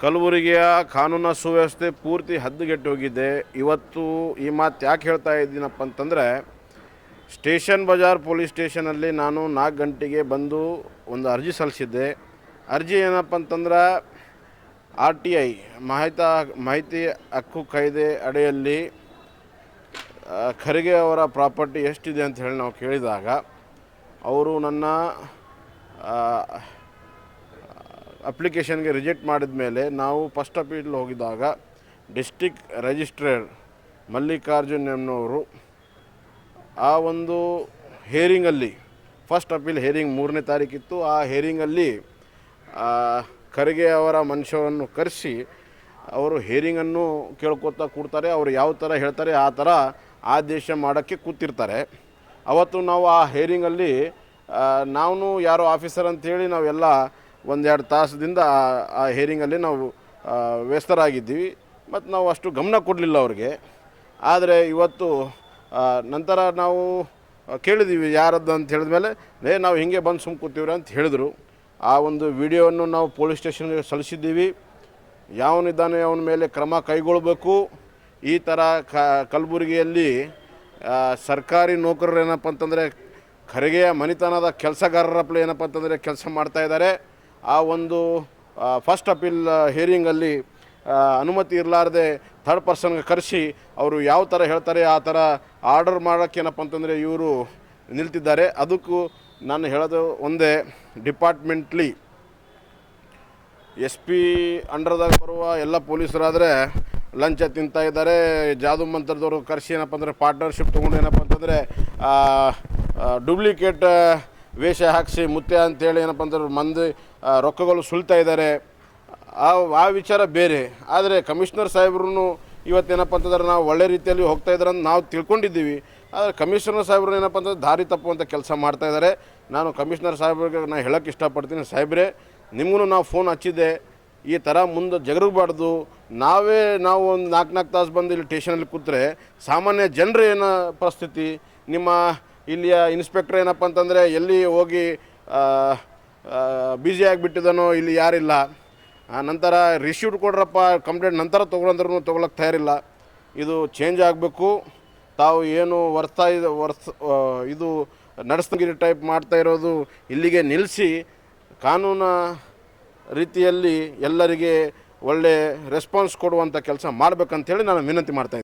ಕಲಬುರಗಿಯ ಕಾನೂನು ಸುವ್ಯವಸ್ಥೆ ಪೂರ್ತಿ ಹದ್ದುಗೆಟ್ಟು ಹೋಗಿದೆ. ಇವತ್ತು ಈ ಮಾತು ಯಾಕೆ ಹೇಳ್ತಾ ಇದ್ದೀನಪ್ಪ ಅಂತಂದರೆ, ಸ್ಟೇಷನ್ ಬಜಾರ್ ಪೊಲೀಸ್ ಸ್ಟೇಷನಲ್ಲಿ ನಾನು 4 ಗಂಟೆಗೆ ಬಂದು ಒಂದು ಅರ್ಜಿ ಸಲ್ಲಿಸಿದ್ದೆ. ಅರ್ಜಿ ಏನಪ್ಪ ಅಂತಂದ್ರೆ, RTI ಮಾಹಿತಿ ಹಕ್ಕು ಕಾಯ್ದೆ ಅಡಿಯಲ್ಲಿ ಖರ್ಗೆ ಅವರ ಪ್ರಾಪರ್ಟಿ ಎಷ್ಟಿದೆ ಅಂತ ಹೇಳಿ ನಾವು ಕೇಳಿದಾಗ, ಅವರು ನನ್ನ ಅಪ್ಲಿಕೇಶನ್ಗೆ ರಿಜೆಕ್ಟ್ ಮಾಡಿದ ಮೇಲೆ ನಾವು ಫಸ್ಟ್ ಅಪೀಲ್ ಹೋಗಿದಾಗ ಡಿಸ್ಟ್ರಿಕ್ಟ್ ರಿಜಿಸ್ಟ್ರಾರ್ ಮಲ್ಲಿಕಾರ್ಜುನ್ ಎಮ್ನವರು ಆ ಒಂದು ಹೇರಿಂಗಲ್ಲಿ, ಫಸ್ಟ್ ಅಪೀಲ್ ಹೇರಿಂಗ್ 3ನೇ ತಾರೀಕಿತ್ತು, ಆ ಹೇರಿಂಗಲ್ಲಿ ಖರ್ಗೆ ಅವರ ಮನುಷ್ಯರನ್ನು ಕರೆಸಿ ಅವರು ಹೇರಿಂಗನ್ನು ಕೇಳ್ಕೊತಾ ಕೂಡ್ತಾರೆ. ಅವರು ಯಾವ ಥರ ಹೇಳ್ತಾರೆ ಆ ಥರ ಆದೇಶ ಮಾಡೋಕ್ಕೆ ಕೂತಿರ್ತಾರೆ. ಅವತ್ತು ನಾವು ಆ ಹೇರಿಂಗಲ್ಲಿ ನಾವು ಯಾರೋ ಆಫೀಸರ್ ಅಂಥೇಳಿ ನಾವೆಲ್ಲ 1-2 ತಾಸದಿಂದ ಆ ಹೇರಿಂಗಲ್ಲಿ ನಾವು ವ್ಯಸ್ತರಾಗಿದ್ದೀವಿ ಮತ್ತು ನಾವು ಅಷ್ಟು ಗಮನ ಕೊಡಲಿಲ್ಲ ಅವ್ರಿಗೆ. ಆದರೆ ಇವತ್ತು ನಂತರ ನಾವು ಕೇಳಿದ್ದೀವಿ ಯಾರದ್ದು ಅಂತ ಹೇಳಿದ್ಮೇಲೆ, ನಾವು ಹಿಂಗೆ ಬಂದು ಸುಮ್ಮ ಕೂತೀವ್ರಿ ಅಂತ ಹೇಳಿದ್ರು. ಆ ಒಂದು ವಿಡಿಯೋವನ್ನು ನಾವು ಪೊಲೀಸ್ ಸ್ಟೇಷನ್ಗೆ ಸಲ್ಲಿಸಿದ್ದೀವಿ. ಯಾವನಿದ್ದಾನೆ ಅವನ ಮೇಲೆ ಕ್ರಮ ಕೈಗೊಳ್ಳಬೇಕು. ಈ ಥರ ಕಲಬುರಗಿಯಲ್ಲಿ ಸರ್ಕಾರಿ ನೌಕರರು ಏನಪ್ಪ ಅಂತಂದರೆ ಖರ್ಗೆಯ ಮನೆತನದ ಕೆಲಸಗಾರರಪ್ಪಲೆ ಏನಪ್ಪ ಅಂತಂದರೆ ಕೆಲಸ ಮಾಡ್ತಾಯಿದ್ದಾರೆ. ಆ ಒಂದು ಫಸ್ಟ್ ಅಪೀಲ್ ಹೇರಿಂಗಲ್ಲಿ ಅನುಮತಿ ಇರಲಾರ್ದೆ ಥರ್ಡ್ ಪರ್ಸನ್ಗೆ ಕರೆಸಿ ಅವರು ಯಾವ ಥರ ಹೇಳ್ತಾರೆ ಆ ಥರ ಆರ್ಡರ್ ಮಾಡೋಕ್ಕೆ ಏನಪ್ಪ ಅಂತಂದರೆ ಇವರು ನಿಲ್ತಿದ್ದಾರೆ. ಅದಕ್ಕೂ ನಾನು ಹೇಳೋದು ಒಂದೇ, ಡಿಪಾರ್ಟ್ಮೆಂಟ್ಲಿ SP ಅಂಡರ್ದಾಗ ಬರುವ ಎಲ್ಲ ಪೊಲೀಸರಾದರೆ ಲಂಚ ತಿಂತಾ ಇದ್ದಾರೆ. ಜಾದು ಮಂತ್ರದವರು ಕರೆಸಿ ಏನಪ್ಪ ಅಂದರೆ ಪಾರ್ಟ್ನರ್ಶಿಪ್ ತೊಗೊಂಡು ಏನಪ್ಪ ಅಂತಂದರೆ ಡೂಪ್ಲಿಕೇಟ್ ವೇಷ ಹಾಕಿಸಿ ಮುತ್ತೆ ಅಂತೇಳಿ ಏನಪ್ಪ ಅಂತಂದ್ರೆ ಮಂದಿ ರೊಕ್ಕಗಳು ಸುಳ್ತಾ ಇದ್ದಾರೆ. ಆ ವಿಚಾರ ಬೇರೆ. ಆದರೆ ಕಮಿಷನರ್ ಸಾಹೇಬ್ರು ಇವತ್ತೇನಪ್ಪ ಅಂತಂದ್ರೆ ನಾವು ಒಳ್ಳೆ ರೀತಿಯಲ್ಲಿ ಹೋಗ್ತಾ ಇದ್ದಾರೆ ಅಂತ ನಾವು ತಿಳ್ಕೊಂಡಿದ್ದೀವಿ. ಆದರೆ ಕಮಿಷನರ್ ಸಾಹೇಬ್ರು ಏನಪ್ಪ ಅಂತಂದ್ರೆ ದಾರಿ ತಪ್ಪುವಂಥ ಕೆಲಸ ಮಾಡ್ತಾಯಿದ್ದಾರೆ. ನಾನು ಕಮಿಷನರ್ ಸಾಹೇಬ್ರಿಗೆ ನಾನು ಹೇಳೋಕ್ಕೆ ಇಷ್ಟಪಡ್ತೀನಿ, ಸಾಹೇಬ್ರೆ ನಿಮಗೂ ನಾವು ಫೋನ್ ಹಚ್ಚಿದ್ದೆ, ಈ ಥರ ಮುಂದೆ ಜಗರಬಾರ್ದು. ನಾವು ಒಂದು 4 ತಾಸು ಬಂದು ಇಲ್ಲಿ ಸ್ಟೇಷನಲ್ಲಿ ಕೂತ್ರೆ ಸಾಮಾನ್ಯ ಜನರು ಏನೋ ಪರಿಸ್ಥಿತಿ, ನಿಮ್ಮ ಇಲ್ಲಿಯ ಇನ್ಸ್ಪೆಕ್ಟ್ರ್ ಏನಪ್ಪ ಅಂತಂದರೆ ಎಲ್ಲಿ ಹೋಗಿ ಬ್ಯುಸಿ ಆಗಿಬಿಟ್ಟಿದ್ದಾನೋ, ಇಲ್ಲಿ ಯಾರಿಲ್ಲ. ನಂತರ ರಿಸೀವ್ಟ್ ಕೊಡ್ರಪ್ಪ ಕಂಪ್ಲೇಂಟ್ ನಂತರ ತೊಗೊಳಂದ್ರೂ ತೊಗೊಳಕ್ಕೆ ತಯಾರಿಲ್ಲ. ಇದು ಚೇಂಜ್ ಆಗಬೇಕು. ತಾವು ಏನು ಇದು ನಡೆಸ್ದಂಗಿರಿ ಟೈಪ್ ಮಾಡ್ತಾ ಇರೋದು ಇಲ್ಲಿಗೆ ನಿಲ್ಲಿಸಿ ಕಾನೂನು ರೀತಿಯಲ್ಲಿ ಎಲ್ಲರಿಗೆ ಒಳ್ಳೆ ರೆಸ್ಪಾನ್ಸ್ ಕೊಡುವಂಥ ಕೆಲಸ ಮಾಡಬೇಕಂತೇಳಿ ನಾನು ವಿನಂತಿ ಮಾಡ್ತಾಯಿದ್ದೀನಿ.